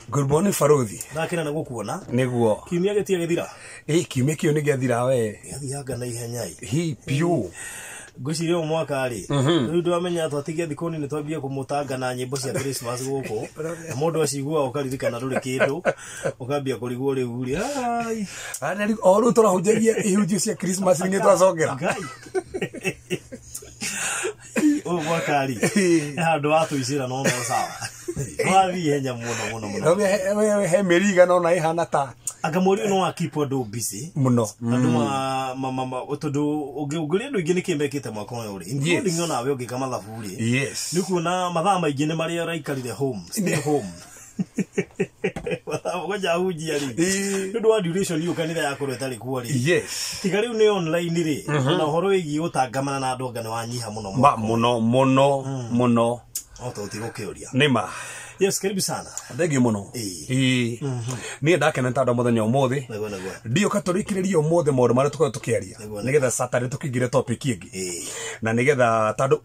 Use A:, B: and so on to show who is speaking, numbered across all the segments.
A: Good morning Farothi.
B: Nakina na gukuona.
A: Niguo.
B: Kiumia getie gethira.
A: Kiumia kio ni gethira we.
B: Yathianga na ihenya.
A: Hi piu.
B: Ngwiciria mwaka ari. Riu ndwamenya twatigia thikoni ni twambia kumutanga na nyimbo cia Christmas guku. Mundu acigua ukaririkana ruri kindu. Ukambia kurigwo riu ri. Ai.
A: Ana ri oru turahunjagia ihunjio cia Christmas ni twacongera.
B: Mwaka ari. Handu atuicira no sawa. Wathi henya muno.
A: He meriga no na ihana ta.
B: Agamori no keep on busy.
A: Muno.
B: Andu mama otodo ugire ndu ingine kimbekite mwaka uyu uri. Including no nawe ugika mathabu uri.
A: Yes.
B: Nikuona mathaa maingine mari araikarire home. Stay home. Waja hujia ri. Ndu wa duration yu kanitha yakoro etari kuo ri.
A: Yes.
B: Tiga riu ni online ri. Na horo igi utangamana na andu ngane wanyiha muno.
A: Muno.
B: Oto utigokeoria.
A: Nima.
B: Yes, karibu sana.
A: Thegi muno. Ni ndakena ntada muthenya umuthi. Ndio katurikiriria umuthi maundu maria tukao tukiaria. Nigetha Saturday tukigire topic ingi. Na nigetha tando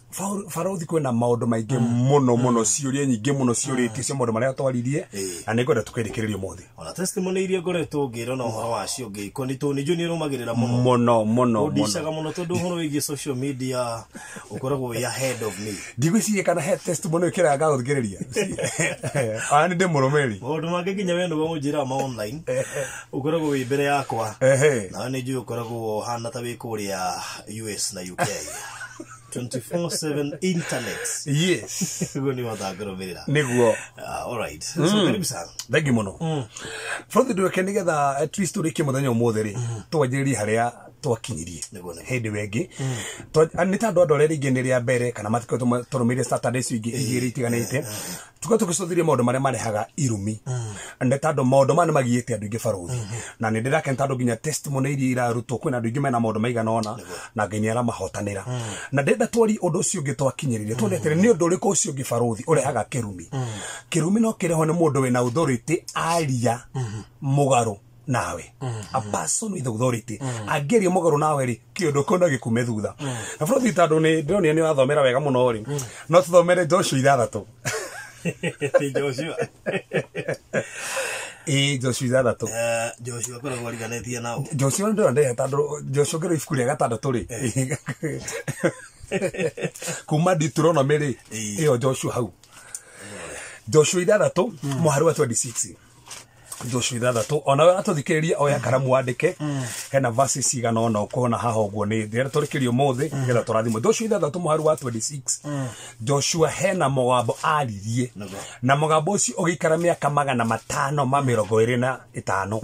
A: Farothi kwina maundu maingi muno ciuria nyingi muno ciuriti cia maundu maria twaririe. Na nikwenda tukirikiriria umuthi. Ona
B: testimony iria ngoretwo ngiro na uhoro wacio ngiko ni tu ni juni rumagirira muno. Udishaga muno tondu uhoro wigi social media ukoragwo we ahead of me.
A: Ndigwiciria kana he testimony kira gaguthikiriria. Ani de muromeri.
B: Maundu make nginya we no njira ma online. Ukoragwo wi mbere yakwa. Na ni njui ukoragwo hana ta wi kuria US na UK. 24/7 internet.
A: Yes.
B: Goni watagoro vera.
A: Niguo.
B: All right. So karibu sana.
A: Thegi muno. From the doke nigetha at least urike muthenya umuthiri twanjiri haria twakinyirie hindi wengi ni tandu andu aria ingi ni ria mbere kana matiko turumire Saturdays ingi igiri itiganite tukatugicuthirie maundu maria marehaga irumi ande tandu maundu mane magiite andu ingi Farothi na ni ndirake tandu nginya testimony iria irarutwo kwina andu ingi mena maundu maigana ona na nginya ara mahotanira na ndenda twari undu ucio ungi twakinyiririe twendete ni undu uriku ucio ungi Farothi urehaga kirumi no kireho ni mundu wina authority aria mugaru nawe a person with authority ageria mugaru nawe ri kiondo kona gikume thutha na Farothi tando ni ndionia ni wathomera wega muno ri no tuthomere Joshua 3
B: Joshua
A: Joshua 3
B: Joshua kora wariganetie nao
A: Joshua ndo nde tando Joshua ngero ifuku ria gatandatu ri kuma Deuteronomy ri iyo Joshua hau Joshua 3 muharu wa 26 Joshua 3 ona we atuthikiriria oya karamu wandike hena verses igana ona ukona haha uguo ni ndira turikirio muthi getha turathimo Joshua 3 muharu wa 26 Joshua hena mugambo aririe na mugambo ucio ugikara miaka 525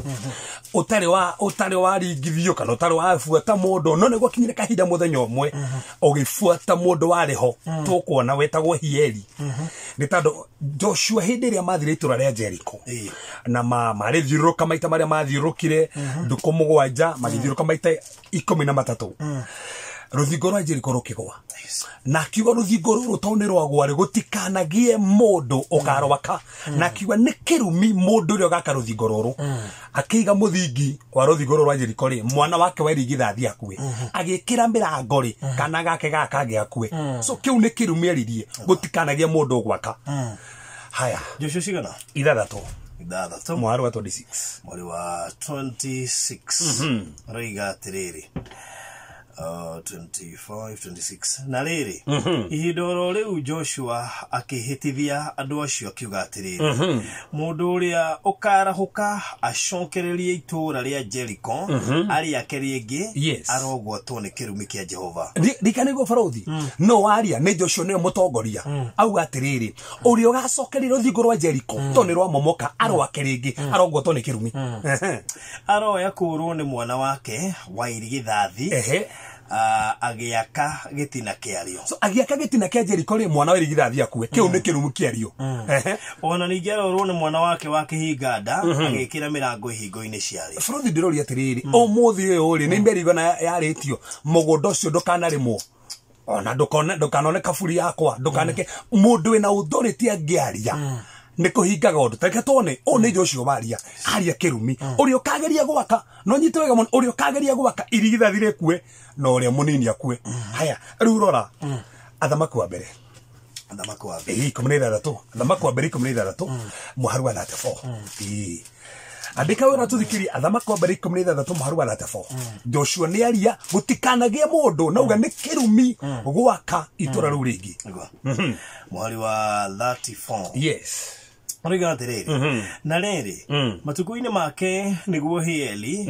A: utari wa ringithio kana utari wa fuata mundu no ne gwakinyire kahinda muthenya umwe ugifuata mundu wariho tukuona wetagwo Hieli ni tando Joshua hindi ria mathire itura ria Jericho na mari thiuruka maita maria mathiurukire nduko mugwanja magithiuruka maita 13 ruthingo rwa Jericho rukigwa na kiugo ruthingo ruru tone rwagwa ri gutikanagie mundu ukarwaka na kiugo ni kirumi mundu ri ogaka ruthingo ruru akiiga muthingi kwa ruthingo rwa Jericho ri mwana wake wa irigithathi akue agikira mirango ri kana gake gakage akue so kiu ni kirumi aririe gutikanagie mundu gwaka haya
B: Joshua sigana
A: 3 mwari wa 26
B: mwari wa 26 roiga tiriri 25 26 na riri ihidoro riu Joshua akihitithia andu acio akiuga atiriri mundu uria ukarahuka acokererie itura ria Jericho ari akerienge arogwatwo ni kirumi kia Jehova
A: ndikanigwo Farothi no waria ni Joshua ni mutongoria auga atiriri uria ugacokererie ruthingo rwa Jericho to ni rwa momoka arwakerienge arogwatwo ni kirumi
B: aroya kurwo ni mwana wake wa irigithathi agiaka gitina kiario
A: so agiaka gitina kia Jericho ri mwana wa irigithathi akue kiu ni kirumu kiario
B: ona ningi arorwo ni mwana wake wa kihinganda agikira mirango ihingo-ini ciario
A: Farothi ndiroria atiriri umuthi uyu ri ni mberi igana yaritio mugundo ucio ndukanarimo ona ndukanone kaburi yakwa ndukaneke mundu wina authority angiaria niko hingaga undu take tone one Joshua baria aria kirumi urio kageria gwaka no nyite wega muno urio kageria gwaka irigithathire kue no uria munini akue haya riu rora athamaku wa mbere
B: Athamaki wa
A: mbere 16 athamaki wa mbere 16 muharu wa 34 andika wena tuthikiri athamaki wa mbere 16 muharu wa 34 Joshua ni aria gutikanagie mundu nauga ni kirumi gwaka itura riu ringi
B: muharu wa 34
A: yes
B: Origa atiriri na riri matuku-ini make niguo Hieli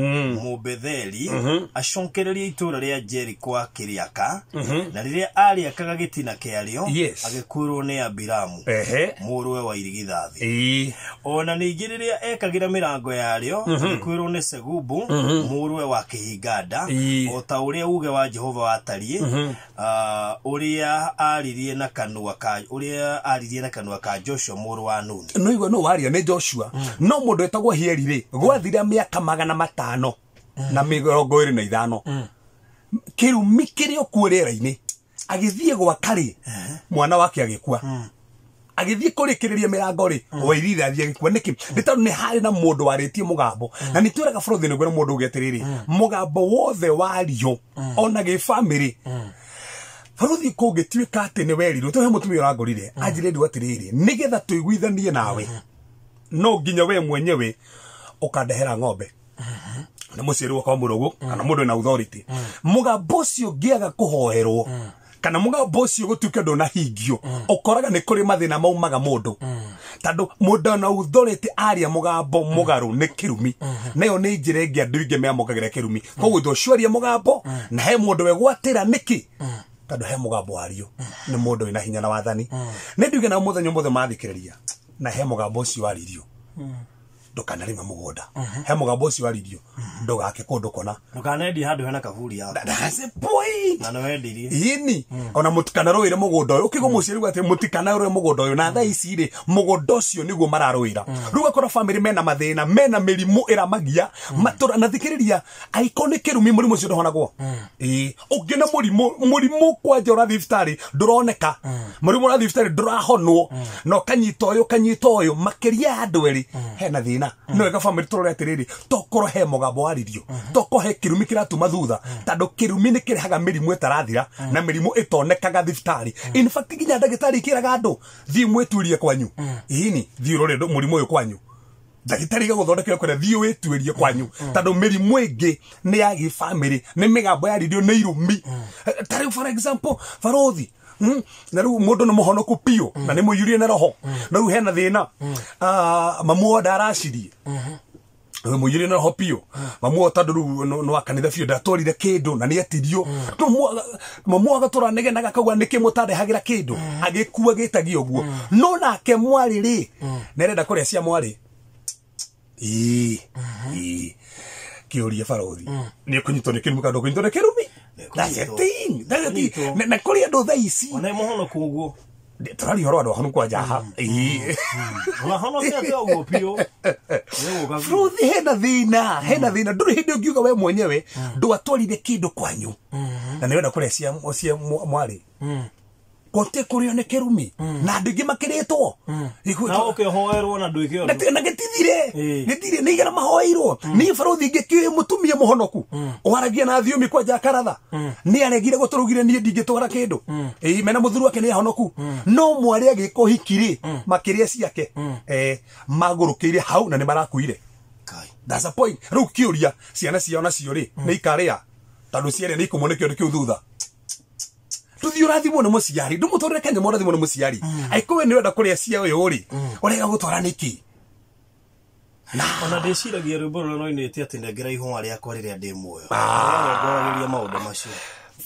B: Mubetheli aconkereria itura ria Jeriko akiriaka na riria ariakaga gitina kiario agikurwo ni Abiramu muruwe wa irigithathi ona ningi riria ekagira mirango yario agikurwo ni Segubu muruwe wa kihinganda o ta uria uge wa Jehova watarie uria aririe na kanua ka Joshua muru wa Nuni
A: no igwa no waria ne Joshua no mundu etagwo Hieli ri gwathira miaka 500 na 25 kirumi kirio kurera-ini agithie gwakari mwana wake agikua agithie kurikiriria mirango ri wa irithathi agikua niki ni tondu ni hari na mundu waritie mugambo na ni twiraga borothi ni gwe mundu ugetiriri mugambo wothe wario ona ge family Faruthi kungituika ati ni werirwo to he mutumia urangorire anjire ndu atiriri nigetha tuiguithanie nawe no nginya we mwenyewe ukandehera ng'ombe na muciru kwa murugu kana mundu na authority mugambo ucio ngiaga kuhoerwo kana mugambo ucio gutuika ndo na hingio ukoraga ni kuri mathina maumaga mundu tandu mundu na authority aria mugambo mugaru ni kirumi nayo ni njira ingi andu ingi meamukagire kirumi koguo Joshua mugambo na he mundu we gwatira niki tado he mugambo wario ni mundu ina hinya na wathani ne nduge na muthenyo mothe mathikiriria na he mugambo ucio waririo ndukanarima mugunda he mugambo ucio waririo ndugake kundu kona
B: ndukanendi handu hena kavuri yako
A: that's a point
B: na no wendirie
A: yini ona mutikana roire mugunda uyu ukigo muciru ati mutikana roire mugunda uyu na tha ici ri mugunda ucio niguo mararoira ruga kora family mena mathina mena mirimu iramagia matura na thikiriria iconic kirumi murimu ucio ndohonagwo ugina murimu kwa jora thiftari nduroneka murimu ra thiftari ndurahonwo no kanyito uyu makiria andu eri hena thina no ega family turore atiriri tokoro he mugambo waririo toko he kirumi kiratuma thutha tando kirumi ni kirehaga mirimu etarathira na mirimu itonekaga thiftari in fact ginya ndagitari kiraga andu thii mweturie kwanyu ini thii rore murimu uyu kwanyu ndagitari guthondekera kure thii wituirie kwanyu tando mirimu ingi ni ya gi family ni migambo yaririo ni irumi tari for example Farothi na ru mundu no muhonoku pio na ni muyurie na roho na ru hena thina mamu ndarashirie muyurie na roho pio mamu tandu no akanitha fio ndatorire kindu na ni atirio mamu agatura negenaga kagwa niki mutandehagira kindu agikua gitagio guo no nake mwari ri nerenda kuria cia mwari kiuria Farothi ni kunyito ni kirumi kando kunyito ni kirumi that's a thing na kuri andu tha ici
B: ona muhono kuguo
A: turari horo andu hanu kwa jaha
B: ona hono cia tia ugo pio
A: Farothi hena thina nduri hindi ungiuga we mwenyewe ndwatwarire kindu kwanyu na niwenda kuria cia mwari kote kurio ne kirumi na ndingi makiritwo
B: na ukihoerwo na nduikio
A: na gitithire ni igera mahoeirwo ni Farothi ngikio mutumia muhonoku waragia na thiomi kwa jakaratha ni aregire guturugire ni ndingitwara kindu mena muthuru wake ni ahonoku no mwari agikuhikiri makiria ciake magurukire hau na ni marakuire that's a point ru kiuria ciana ciona cio ri ni ikaria tandu ciere ni kumonekio kiu thutha tuthi urathimwo ni muciari ndumutorere kenya murathimwo ni muciari aikowe ni wenda kuria cia uyu uri urega gutwara niki
B: ona ndiciragia rwimbo runo no inete ati ndengera ihwa riakwa riria ndi muoyo ngoragiria maundu macio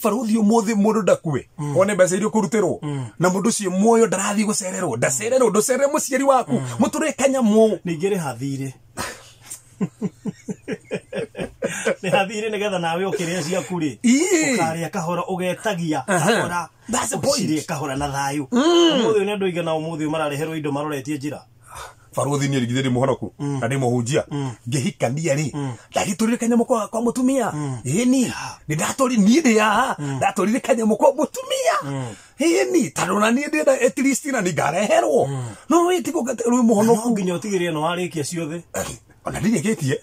A: Farothi umuthi mundu ndakue one mbeca irio kurutirwo na mundu ucio muoyo ndarathi gucererwo ndacererwo nducerere muciari waku muturire kenya mu
B: ningire hathire ni hathire nigetha nawe ukiria ciaku ri ukaria kahora ugetagia kahora ucirie kahora na thayu umuthi ni andu igana na umuthi marareherwo indo maroretie njira
A: Farothi ni rigithiri muhonoku na ndi muhunjia ngihikania ri ndagiturire kanyamo kwa mutumia ni ndatori ni ndi ya ndatorire kanyamo kwa mutumia ni tarona ni ndi at least na ni ngareherwo no witiko rwi muhonoku
B: nginya utigire no arikia ciothe
A: ona ndinyegetie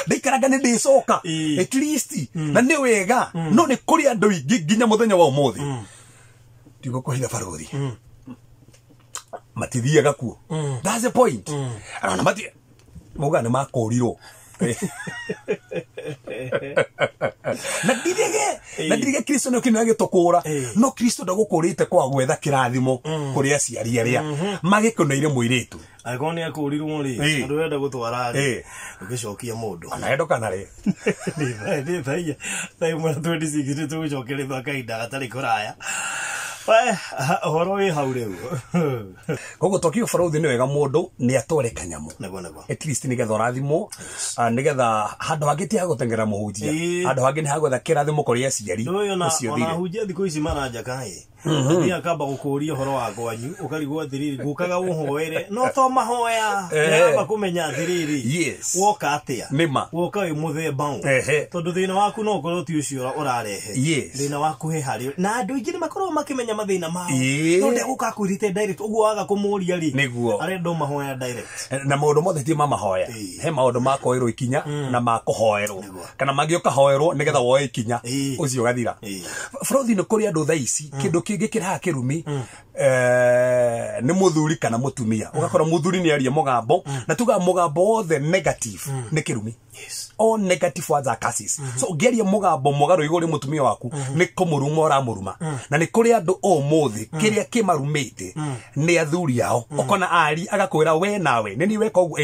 A: ndikaraga ni ndicoka at least na ni wega no ni kuri andu ingi nginya muthenya wa umuthi tigo kuhitha baruthi matithiaga kuo that's the point arona mati muga ni makorirwo na ndirige Kristo no kinage tokora no Kristo ndagukurite kwa gwetha kirathimo kuri aciari aria magikuneire muiritu
B: agone akurirwo ri andu wenda gutwara ri ugicokia mundu
A: ana endo kana ri
B: ni thaiya mwana 26 tugucokeritha kainda gatari kuraya horo wi hau riu
A: kogo tokio baruthi ni wega mundu ni atore kanyamu at least ni getha rathimo ni getha handu hangi ti hagutengera muhunjia handu hangi ni hagwetha kirathimo kuri aciari
B: ucio thire ona hunjia thiku ici maranja kai ni akamba gukuria horo wa gwanyu ukarigwo thiriri gukaga uhoere no to mahoya yamba kumenya thiriri woka atia woka wi muthemba tondu thina waku no korwo ti ucio urarehe thina waku he hari na andu ingi ni makorwo makimenya mathina mao no ndeguka kwirite direct uguo waga kumuria ri arendo mahoya direct
A: na maundu mothe ti mamahoya he maundu makoirwo ikinya na makuhoerwo kana magioka hoerwo ni getha woe ikinya ucio gathira baruthi ni kuri andu thaici kindu kingi kiraha kirumi ni muthuri kana mutumia ugakora muthuri ni aria mugambo na tuga mugambo wothe negative ni kirumi all negative words are curses so geria mugambo mugaru iguri mutumia waku ni kumuruma uramuruma na ni kuri andu o muthi kiria kimarumite ni athuri yao ukona ari agakwira we nawe nini weka ugu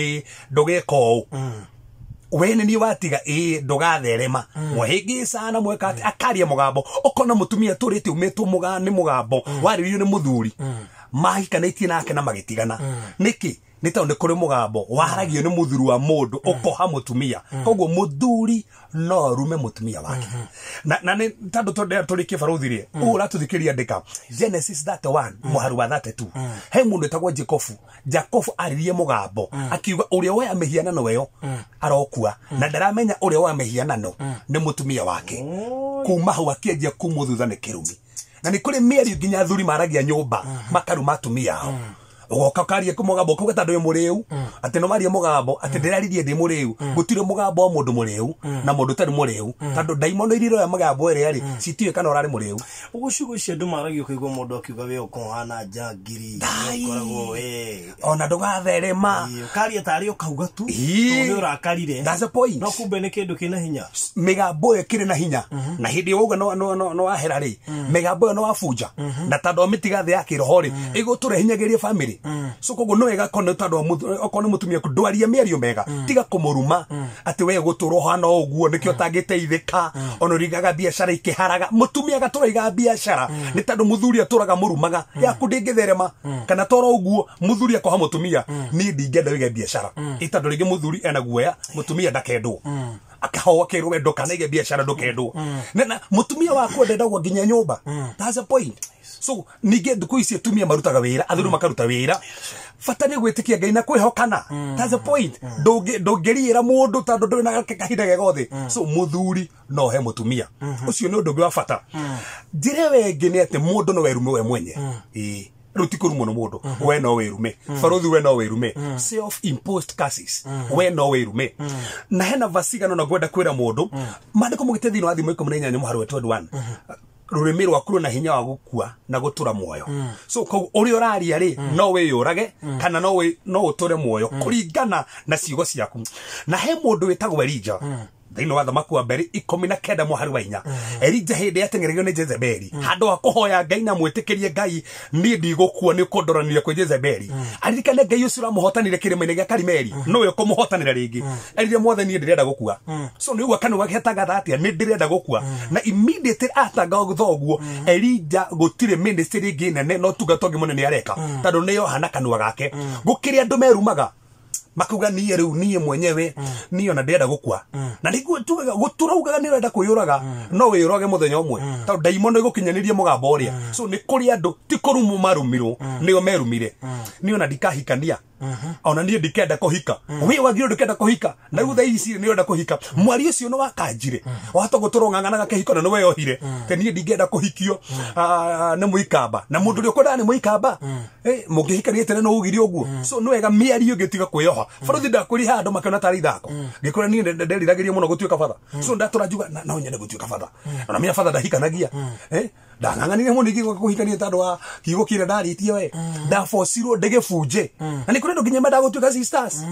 A: ndugeka u we ni watiga ndugatherema muhingi sana mweka akaria mugambo ukona mutumia turite umetwo mugani mugambo waririo ni muthuri mahikanaitie nake na magitigana niki ni tawo ni kuri mugambo waragio ni muthuru wa mundu ukoha mutumia koguo muthuri no rume mutumia wake na ni tandu turi kibaruthi ri uratuthikiria ndika Genesis 31 muharu wa 32 he mundu etagwo Jacob aririe mugambo akiuga uria we amehianano weyo arokua na ndaramenya uria we amehianano ni mutumia wake kuma hau akiendia kumuthutha ni kirumi na ni kuri mieri nginya athuri maragia nyumba makaruma atumia ao ugoka karia kumugambo kuga tandu muriu ati no maria mugambo ati ndiraririe ndi muriu gutire mugambo mundu muriu na mundu tari muriu tandu daimono iriro ya mugambo ere ari citiwe kana urari muriu
B: ugucugo cio maragio kuigwa mundu akiuga we ukohana njangiri ukoragwo we
A: ona ndugatherema
B: karia tari ukauga tu tondu urakarire
A: that's the point
B: no kumbe ni kindu kina hinya
A: migambo ekire na hinya na hindi uga no ahera ri migambo no afunja na tandu mitigathe ya kiroho ri iguture hinyagirie family so kogo no ega kono tandu okone mutumia kudwaria mierio mega tiga kumuruma ati we guturo hana oguo nikio tangiteithika onorigaga biashara ikiharaga mutumia gaturaiga biashara ni tandu muthuri aturaga murumaga ya kudingitherema kana toro oguo muthuri akoha mutumia ni ndingenda wiga biashara itandu ringi muthuri ena guoya mutumia ndakendwo akahowa kirwe ndokana ige biashara ndokendwo na mutumia wako ndendagwo nginya nyumba that's the point so nige nduku ici atumia marutaga wira athuru makaruta wira fatani gwitikia Ngai na kwihokana that's the point ndongeriira mundu tandu ndwina kahinda gegothe so muthuri no he mutumia ucio ni undu wa fata njire wengi ni ati mundu no werume we mwenye rutikuru muno mundu we no werume baruthi we no werume self imposed curses we no werume na hena vasigano na gwenda kwira mundu mandiko mugite thino athimo 18 muharu 21 rurimi rwaku na hinya wa gukua na gutura muoyo so ko uri oraria ri no we yurage kana no uture muoyo kuringana na ciugo ciaku na he mundu witagwo Elija thino wa thamaku wa mbere 19 muharu wa 4 Elija hindi yatengererio ni Jezebeli handu akuhoya Ngai na mwitikirie Ngai ni ndigukua ni kundoraniria kwi Jezebeli aririkane Ngai ucio ramuhotanire kirima-ini gia Karimeli no we kumuhotanira ringi erire mothe ni ndirenda gukua so ni wakanu wagetaga atia ni ndirenda gukua na immediately ataga guthoguo Elija gutire ministry ringi nene no tugatogi munene areka tandu ni Yohana kanwa gake gukiri andu merumaga makuga niye riu niye mwenyewe niyo na ndenda gukua na niguo tugaga guturaugaga ni renda kuyuraga no wirage muthenya umwe ta daimono igukinyanirie mugambo uria so ni kuri andu ti kurumu marumirwo niyo merumire niyo na ndikahikania ona nie ndikenda kuhika we wagire ndikenda kuhika na rutha ici ni onda kuhika mwari ucio no wakanjire wahota guturongangana kehiko na no we ohire ke nie ndingenda kuhikio na muikamba na mundu ri ukoda ni muikamba mungihikania tene no ugiri oguo so no wega miari ugitiga kuyoha faruthi ndakuri handu makona tari thako ngikora nie nderiragiria muno gutuika fatha so ndatura juga na onyene gutuika fatha na mia fatha ndahikanagia ndanganganire muno igiko kuhikania tandu wa kigo kire ndaritie we ndafocirwo ndegebunje na ni kuri ndo nginya ndagutuika sisters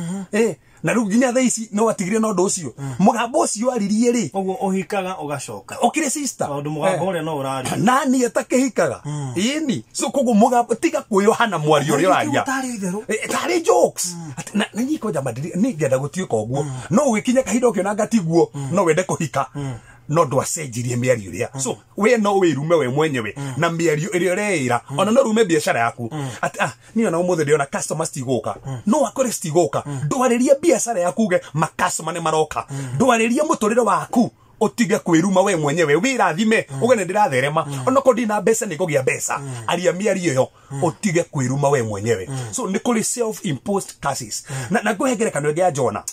A: na riu nginya thaa ici no watigire no ndu ucio mugambo ucio aririe ri
B: oguo uhikaga ugacoka
A: okire sister
B: ndu mugambo ure no urari
A: nani atakehikaga ini so kogo mugambo tiga kuyohana mwari uri waria tari jokes na nyiko jamadiri ni ngenda gutuika oguo no ugikinya kahinda okio na ngatiguo no wende kuhika no ndo acenjirie miario ria so we no wirume we mwenyewe na miario iria reira ona no rume biashara yaku ati ni ona umuthe ndiona customers tigoka no akore stigoka ndwaririe biashara yaku ge ma customer ne maroka ndwaririe muturire waku utige kwiruma we mwenyewe wirathime ugene ndiratherema ona ko ndina mbeca ni kugia mbeca aria miario yo utige kwiruma we mwenyewe so ni kuri self imposed curses na guhengerekano ya Jona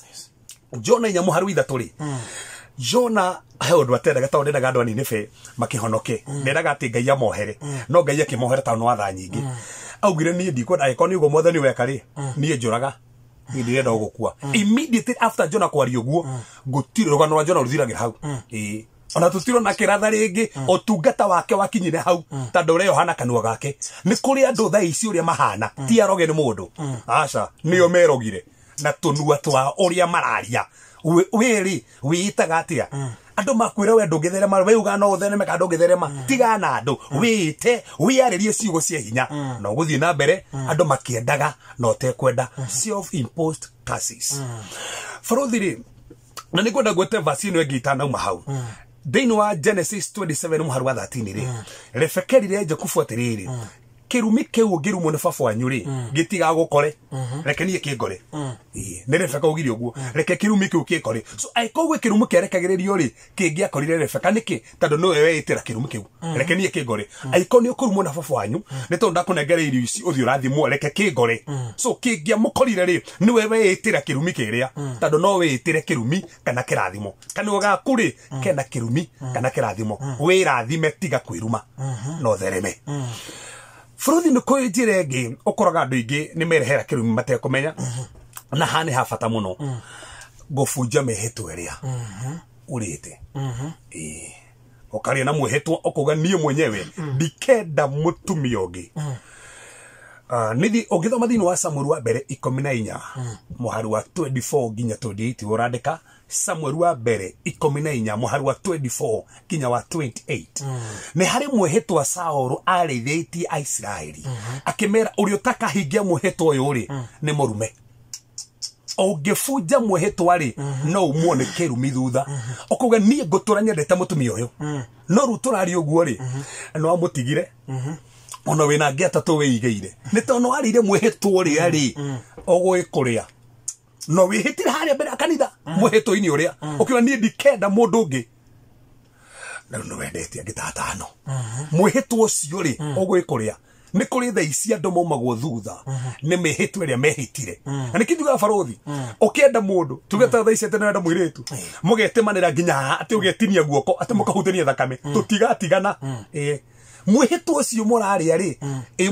A: nyamu haru ithaturi Jona ayo ndo ateraga tawo ndendaga andu anini fe makihonoke ndendaga ati Ngai amohere no Ngai akimohera tawo no atha nyingi augire ni ndikwa agikoni ugo mwathani weka ri ni njuraga ni ndirenda gukua immediately after Jona kwario guo gutire rugano rwa Jona ruthiragira hau ona tutiro na kiratha ringi otungata wake wakinyire hau tandu ure Yohana kanua gake ni kuri andu tha ici uria mahana ti aroge ni mundu aca nio merogire na tunua twa uria mararia weri wiitaga atia andu makwira we ndungitherema we uga no uthereme ka ndungitherema tiga na andu wite wiaririe ciugo cia hinya no guthie na mbere andu makiendaga no tekwenda self imposed curses faruthiri na nikwenda gwete verse ino ngita na uma hau Deini wa Genesis 27 muharu wa 13 ri refekerire Jakubu atiriri kirumi keu ngiru mone baba wanyu ri gitiga gukore reke nie kingore ni Rebeka ugiri oguo reke kirumi keu kikore so aikogwe kirumu kerekagiririo ri kingia korire Rebeka niki tando no wewe itira kirumi keu reke nie kingore aikoni okurumo na baba wanyu ni tonda kunengere irio ici uthi urathimwo reke kingore so kingia mukorire ri ni wewe itira kirumi kiria tando no wewe itire kirumi kana kirathimo kana uga kuri kena kirumi kana kirathimo we rathime tiga kwiruma no thereme Fruthi no kwenjire ngi okoraga andu ingi ni merehera kirumi matekumenya na hani ha bata muno gufujia mehetwo eria urite okaria na mwehetwo okuga nie mwenyewe ndikenda mutumia ungi nithi ugithoma thini wa Samuel wa mbere 14 muharu wa 24 ginya 28 urandika Samuel wa mbere 14 muharu wa 24 ginya wa 28 ni hari mwehetwa Saul arithitie Israeli akimera uri utakahingia mwehetwa uyu ri ni murume ogefuja mwehetwa ri no umuone kirumi thutha okuga nie nguturanya ndeta mutumia uyu no ruturari uguo ri no amutigire ona wina ngi atatu wiigeire ni tono arire mwehetwo ri ari ogwikuria no wihitire haria mbere kanitha mwehetwo ini uria ukiwa ni ndikenda mundu ungi na no wendete agitatano mwehetwo ucio ri ogwikuria ni kuri tha ici andu maumagwo thutha ni mehitwe ria mehitire na nikijuga farothi ukienda mundu tugeta tha ici atene enda mwiritu mugetemanira nginya ati ugetinia guoko ati mukahutania thakame tutigatigana mwehetwo ucio murari ari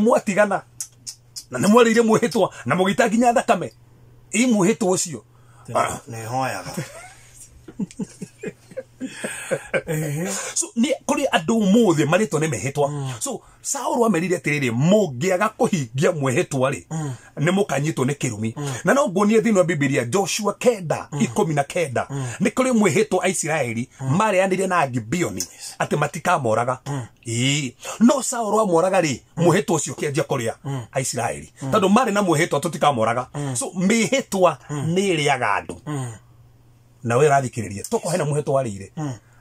A: mwatigana na ni mwarire mwehetwa na mugita nginya thakame mwehetwo ucio
B: ne hoyaga
A: so ni kuri andu muthe marito ne mehetwa so Saul amerire atiriri mungiaga kuhingia mwehetwa ri ni mukanyitwo ni kirumi na no ngonie thini wa Biblia Joshua 9:19 ni kuri mwehetwa Israeli mari anire na Gibeoni ati matikamoraga no Saul amoraga ri mwehetwa ucio kianjia kuria Israeli tando mari na mwehetwa tutikamoraga so mehetwa ni riaga andu na we rathikiririe toko hena mwehetwa warire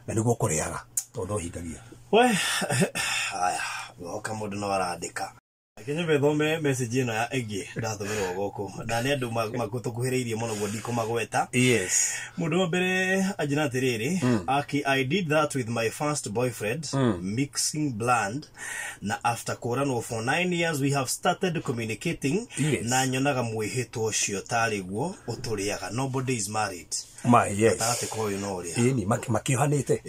A: na niguo kuriaga tondu hingagia
B: we aya goka mundu no arandika Kenya bethome message ino ya egi ndathomerwo goko na ne andu magutukuhiriirie muno godiko magweta.
A: Yes.
B: Mundu mbere ajina atiriri I did that with my first boyfriend, mixing blonde, na after kuranwo for 9 years we have started communicating.
A: Yes.
B: Na nyonaga mwihitwo cio tariguo uturiaga. Nobody is married.
A: Yes.
B: Tarate ko yo no ria.
A: Ni makihanite.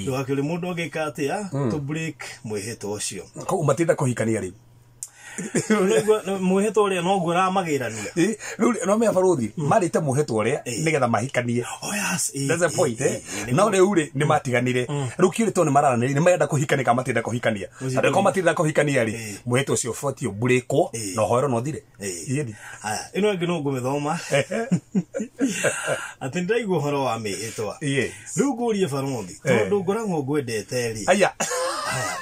B: Ndugakiri mundu ogika atia to break mwihitwo cio.
A: Ko umatinda kuhikania ri.
B: Muheto ria no ngura magirania
A: no me baruthi marite muheto uria nigetha mahikanie.
B: Oh yes,
A: that's the point. No riu ri ni matiganire riu kirito ni mararanire ni marenda kuhikania kama matinda kuhikania ande ko matinda kuhikania ri muheto ucio fotio bureko no hoero no thire yedi
B: aya ino ngi no ngumithoma ati ndaigua horo wa mihitwa riu ngurie baruthi tondu ngoragwo ngwendete ri aya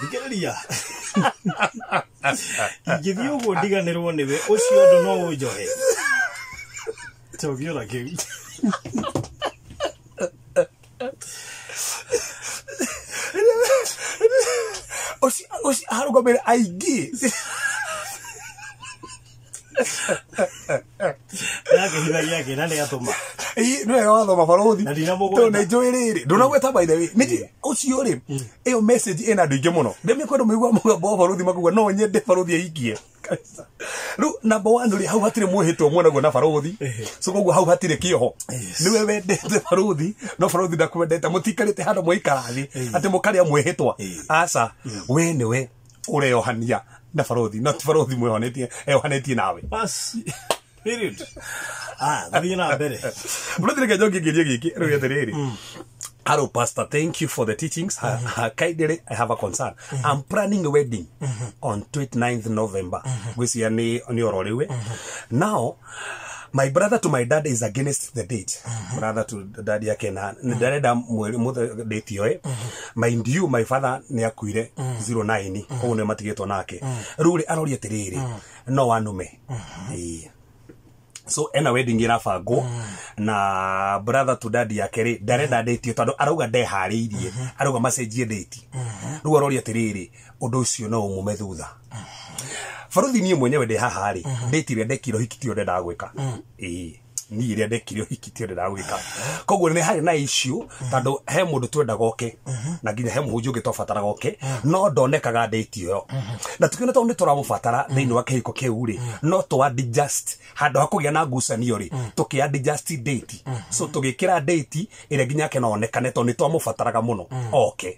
B: thikiriria ingithii uguo ndiganirwo niwe ucio ndu no unjohe chogiora kiu
A: osi haruga mbere aigi
B: yake hithi yake nani atuma
A: no yo thoma baruthi
B: na ndina mugo
A: to ne joiriri ndunagweta by the way niti ucio ri eyo message ina ndinge muno ndeme kwendo migwa mugambo baruthi makugwa no nyende baruthi aikie ru number 1 ri hau hatire muhitwo mwonago na baruthi so koguo hau hatire kioho niwe wendete baruthi no baruthi ndakwendete mutikarite handa muikarathi ati mukaria mwihitwa asa we niwe ureyohania na baruthi not baruthi mwehonetie eyohanetie nawe
B: bas period thina mbere
A: brother ke jogi girie giki ru yatiriri. Hello, Pastor. Thank you for the teachings. I have a concern. I'm planning a wedding on 29th November. Now, my brother to my dad is against the date. Brother to dad yake na ndareda mother date yoe. Mind you, my father ni akuire 09 ko ne matigetwo nake. Ruri arori atiriri no anume. So ena wedding irabango na brother to dad yake ri ndareda date tondu arauga ndehariirie arauga message date ruo arori atiriri undu ucio no umume thutha baruthi nie mwenyewe ndi haha ri date ria ndekiro hikitio ndenda gwika ni ria ndekiro hikitio ndenda gwika koguo ni hari na issue tondu he mundu twenda goke na nginya he muhunjio ngitobatara goke no ndonekaga date iyo na tukiona tondu turamubatara thiini wa kihiko kiu ri no to adjust hando hakugia na ngucanio ri tuki adjust date so tugikira date ire nginya ke nonekane tondu twamubataraga muno okay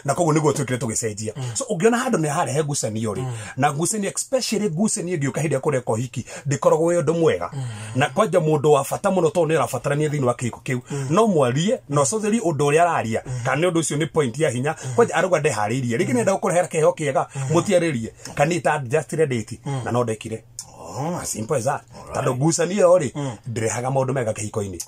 A: na koguo niguo twikire tugicenjia so ungiona hando ni harehe ngucanio ri na ngucanio especially ngucanio ngiuka hindi akore ko hiki ndikoragwo yo ndu mwega na kwanja mundu wa bata muno tondu ni rabatarania thiini wa kihiko kiu no mwarie no cotheri undu uri araria kana undu ucio ni point ya hinya kwanja aruga ndehariirie ringi nenda gukurehera kiheho kiega mutiaririe kanita adjust date na no ndekire simple as that tando ngucanio ri ndirehaga maundu mega kihiko-ini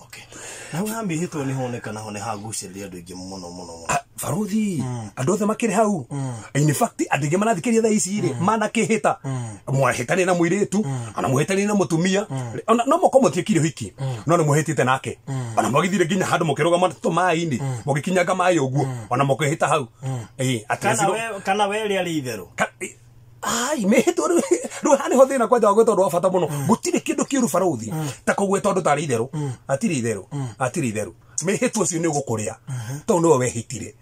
B: na wambi hitwo ni honekana hone ha nguciria andu ingi muno
A: baruthi andu othe makiri hau in fact andu ingi manathikiria tha ici ri manakihita mwahitani na muiritu ana muhitani na mutumia no moko mutiekire hiki no ni muhitite nake ana mogithire nginya handu mukiruga matu mai-ini mugikinyaga mai uguo ona mukihita hau
B: kana we ri ari itheru
A: ai mehito ru hani hothina kwanja gwetwo ndo bata muno gutire kindu kiuru baruthi ta kugwetwo ndo tari itheru atiri itheru mehito cio ni gukuria to no wehitire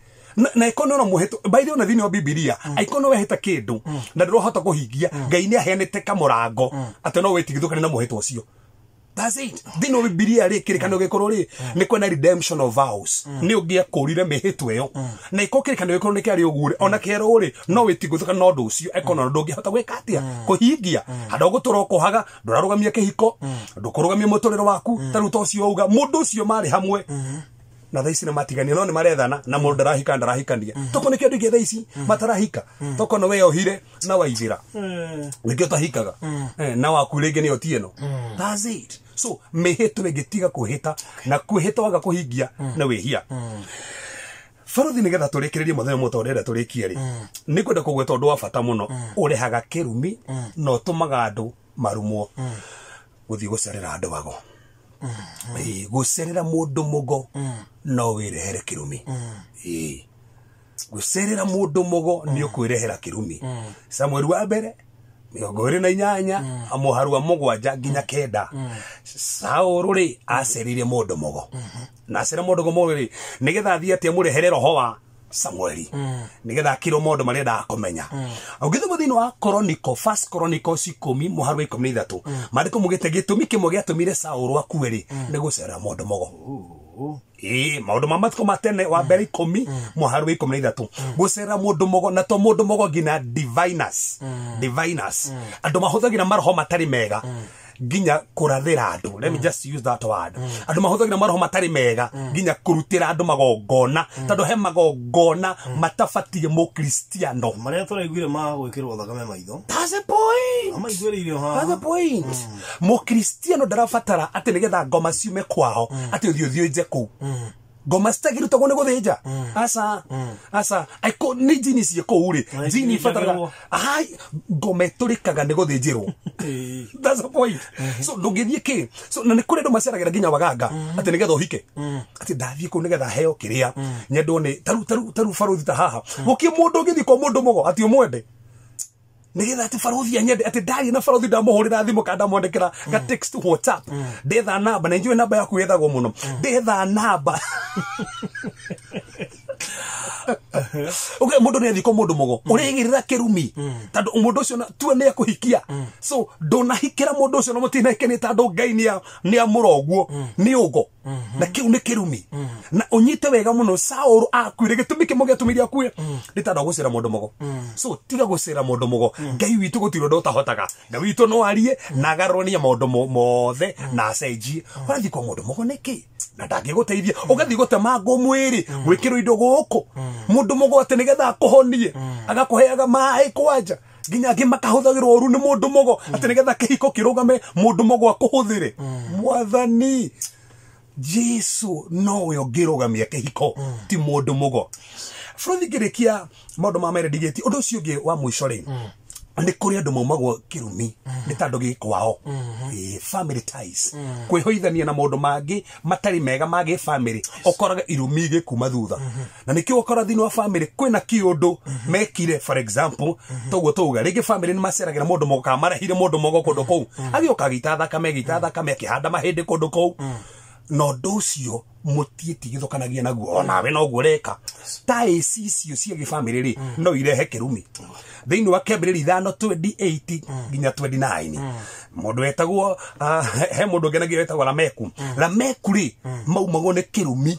A: na ikono no muheto by the way thini wa Biblia ikono wehita kindu na ndirohota kuhingia Ngai ni aheanite kamurango ate no wetigithukane na muheto ucio. That's it. Dino Biblia ri kirikano gikoro ri ni kwena redemption of vows ni ugia kurire mehitwe yo na iko kirikano gikoro ni kiari ogure ona kero ri no witiguthuka no ndu ucio ekono ndu ngihota gwika atia kuhingia handa gutura kuhaga ndurarugamia kihiko ndukurugamia muturiro waku taru to ucio uga mundu ucio mari hamwe na thaisi na matigania no ni marethana na mundu ndarahikania toko ni kindu gia thaisi matarahika toko no we ohire na waithira nikio tahikaga na wakurege ni otieno. That's it. So mehitwe gitiga kuhita na kuhita waga kuhingia na wehia baruthi nigetha turikiririe muthenya mutorera turikie ri ni kwenda kugweta undu wa bata muno urehaga kirumi no tumaga andu marumwo guthii gucerera andu bago gucerera mundu mugo no wirehere kirumi gucerera mundu mugo ni ukwirehera kirumi. Samuel wa mbere mĩrongo na inyanya mũharu wa mũgwanja nginya kenda Saũlũ rĩ aceririe mũndũ mogo na acera mũndũ mogo rĩ nigetha athie atia mũrehere roho wa Samueli nigetha akirwo mũndũ marĩa ndakomenya ũngĩthoma thĩinĩ wa First Chronicles 10 mũharu wa 13 maandĩko mugĩte gĩtũmi kĩmwe gĩatũmire Saũlũ akue rĩ nĩ gũcera mũndũ mogo maũndũ ma matukũ ma tene wa mbere 10 mũharu wa 13 gũcera mũndũ mogo na to mũndũ mogo nginya diviners andũ mahũthagĩra maroho matari mega nginya kũrathĩra andũ. Let me just use that word. Andũ mahũthagĩra maroho matari mega nginya kũrutĩra andũ magongona tondũ he magongona matabatie mũkristiano
B: marĩa tũraiguire magwĩkĩrwo thakame maitho.
A: That's the point.
B: Amaiguĩrĩirio ha.
A: That's the point. Mũkristiano ndarabatara atĩ nĩgetha ngoma ciume kwao atĩ ũthiĩ nje kũu. Ngoma citagirutagwo nĩ gũthĩnja asa aiko nĩ jini cia kũu rĩ jini ibataraga ngoma ĩtũrĩkaga nĩ gũthĩnjĩrwo. That's the point. So ndũngĩthiĩ kĩ so na nĩ kũrĩ andũ maceragĩra nginya waganga atĩ nĩgetha ũhike atĩ ndathiĩ kũu nĩgetha heo kĩrĩa nyendwo nĩ taru baruthi ta haha gũkĩ mũndũ ũngĩthiĩ kwa mũndũ mogo atĩ ũmwende nigetha ati baruthi anyende ati ndari na baruthi ndamuhurira thimu kada mwandikira ga text WhatsApp ndetha namba na njue namba yaku yethagwo muno ndetha namba mundu ni athiko mundu mogo urigirira kirumi tondu mundu ucio tu ni akuhikia so ndunahikira mundu ucio no mutinahikene tondu Ngai ni amurogwo ni ugo na kiu ni kirumi na unyite wega muno Saũlũ akuire gitumi kimwe gĩatũmire akue ni tondu gucira mundu mogo so tiga gucira mundu mogo Ngai witu gutiro ndotahotaga Ngai witu no arie na agaronia maundu mothe na acenjie wathi kwa mundu mogo niki na ndangĩgũteithia ũgathiĩ gũtemangwo mwĩrĩ gwĩkĩrwo indo gũkũ mũndũ mogo atĩ nĩgetha akũhonie agakũheaga maĩ kwanja nginya angĩ makahũthagĩrwo ũru nĩ mũndũ mogo atĩ nĩgetha kĩhiko kĩrũgame mũndũ mogo akũhũthĩre Mwathani Jesu nowe ũngĩrũgamia kĩhiko ti mũndũ mogo bũrũri ngĩrĩkia maũndũ ma meredigĩti ũndũ ũcio ũngĩ wa mũico rĩ nĩ kũrĩ andũ maumagwo kĩrumi nĩ tondũ gĩkwao family ties kwĩhoithania na maũndũ mangĩ matarĩ mega ma gĩ-family ũkoraga irumi gĩkuma thutha na nĩkĩo ũkora thĩinĩ wa family kwĩna kĩũndũ mekire for example toguo tauga rĩngĩ family nĩ maceragĩra mũndũ mogo kana marehire mũndũ mogo kũndũ kũu agĩũka gĩita thakame akĩhanda mahĩndĩ kũndũ kũu no ũndũ ũcio mũtiĩtigithũkanagia naguo onawe noguo ũreka ties icio cia gĩ-family rĩ no irehe kĩrumi thĩinĩ wa Kĩambĩrĩria 5:28 nginya 29 mũndũ wetagwo he mũndũ ũngĩ naguo wetagwo Lameku rĩ maumagwo nĩ kĩrumi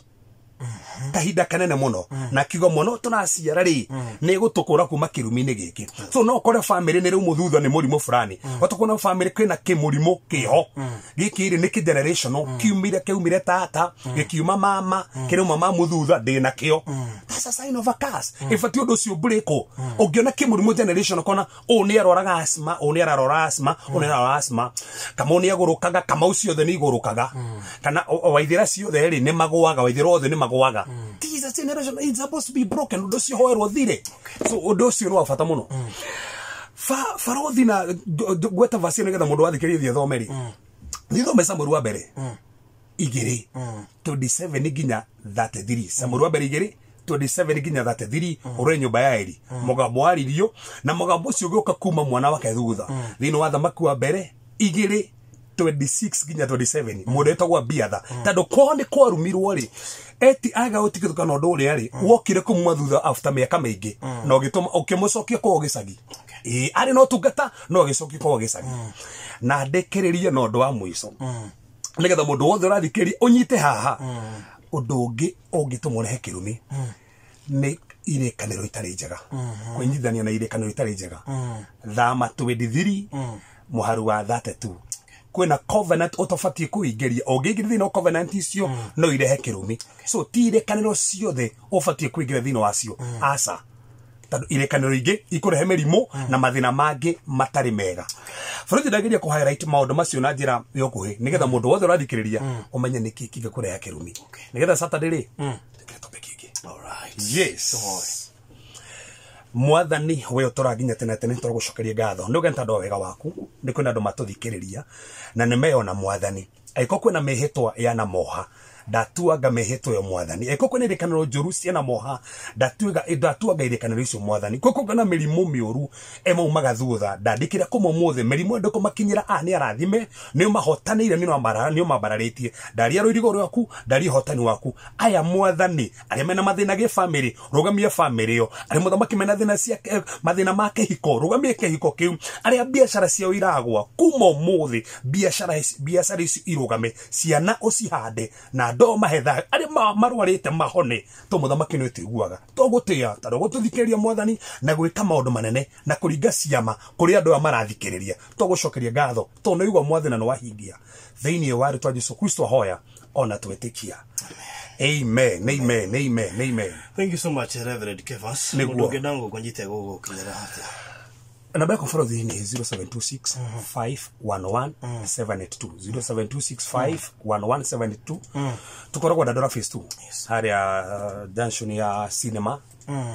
A: kahinda kanene muno na kiugo muno tunaciara ri ni gutukura kuma kirumi-ini giki so no kore family ni rumu thutha ni murimu fulani watukuna family kwina kimurimu kiho giki ri ni ki generational kiumire tata gikiuma mama kiruma mama thutha ndina kio that's a sign of a curse ifati undu cio bureko ungiona kimurimu generational kona ni aroraga asthma ni ararora asthma kama ni agurukaga kama ucio the ni igurukaga kana waithira cio the ri ni magwaga waithira othe ni magwaga this generation is supposed to be broken undu cio hoerwo thire so undu cio no afata muno farothi na gweta vasi ngetha mundu wathikiririe thomeri ni thome Samuel wa mbere 2:27 nginya 33 Samuel wa mbere 2:27 nginya 33 ore nyumba ya Eli mugambo waririo na mugambo ucio ugoka kuma mwana wake thutha thini wa thamaki wa mbere 2:26 nginya 27 mundu etagwo Abiatha tando ko ni kwarumirwo ri eti aga utikithuka no ndu ri ari wokire kumwa thutha after miaka maingi no gituma ukimucokia kwa gicagi ari no tungata no gicokia kwa gicagi na ndekeririe no ndu wa mwico nigetha mundu wothe urathikiri unyite haha undu ungi ungitumurehe kirumi ni irekaniro itari njega kwenyithania na irekaniro itari njega thama 23 muharu wa 32 kwena covenant utofatie kuingeria ongigiri thino covenant icio no irehe kirumi so tirekaniro ciothe ufatie kuingeria thino wacio asa tando irekaniro ingi ikurehe merimu na mathina mangi matari mega furuti ndageria ku highlight maundu macio na njira yokuhi nigetha mundu wothe urathikiriria umenye niki kiga kurehe kirumi nigetha Saturday ri topic ingi all right yes Mwathani we utoraginya tene turagucokeria ngatho ni ugenta ndo wega waku ni kwina ndo matuthikiriria na ni meyona Mwathani aiko kwina mihitwa ya na moha ndatuaga mehĩtwo yo mwathani ekoko nĩ rĩkanĩro njũru ciana moha ndatuaga irĩkanĩro icio mwathani koko kana mĩrimũ mĩũru emaumaga thutha ndandĩkĩra kũmũmũthĩ mĩrimũ ndĩko makinyĩra nĩ arathime nĩ mahotanĩire nĩ mambararĩtie ndaria rũirigo rwaku ndaria hotani waku aya mwathani arĩa mena mathĩna gĩ family rũgamia family yo arĩa mũthamaki mena thĩna cia mathĩna ma kĩhiko rũgamia kĩhiko kĩu arĩa biacara ciao iragwa kuma ũmũthĩ biacara ici irũgame ciana ũcihande na ndo mahetha arĩa marwarĩte mahone to mũthamaki nĩ ũtiguaga to gũtĩa tondũ gũtũthikĩrĩria mwathani na gwĩka maũndũ manene na kũringa ciama kũrĩ andũ marathikĩrĩria to gũcokeria ngatho to nĩ igwa mwathani na wahingia thĩinĩ wa rĩtwa Jesũ Kristo hoya ona twĩtĩkia. Amen, amen, amen, amen.
B: Thank you so much, Reverend Kevas. Ndugedango kwenjite gogo kinyera hata.
A: Namba yako mfano dhini 0726 511 782 0726 511 782 tukoragwa Dandora phase 2 haria junction ya cinema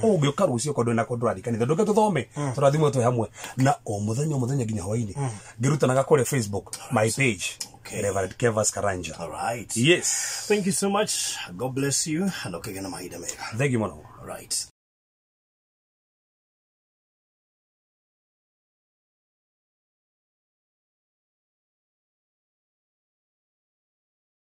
A: ũngĩũka rũciũ kodũ na kodũ radikanitha ndũke tũthome tũrathimwo twĩ hamwe na o mũthenya nginya hwainĩ ngĩrutanaga kũrĩ Facebook my page Reverend Kevas Karanja.
B: All right.
A: Yes.
B: Thank you so much. God bless you and okay gena mahida mega.
A: Thank you, man.
B: All right.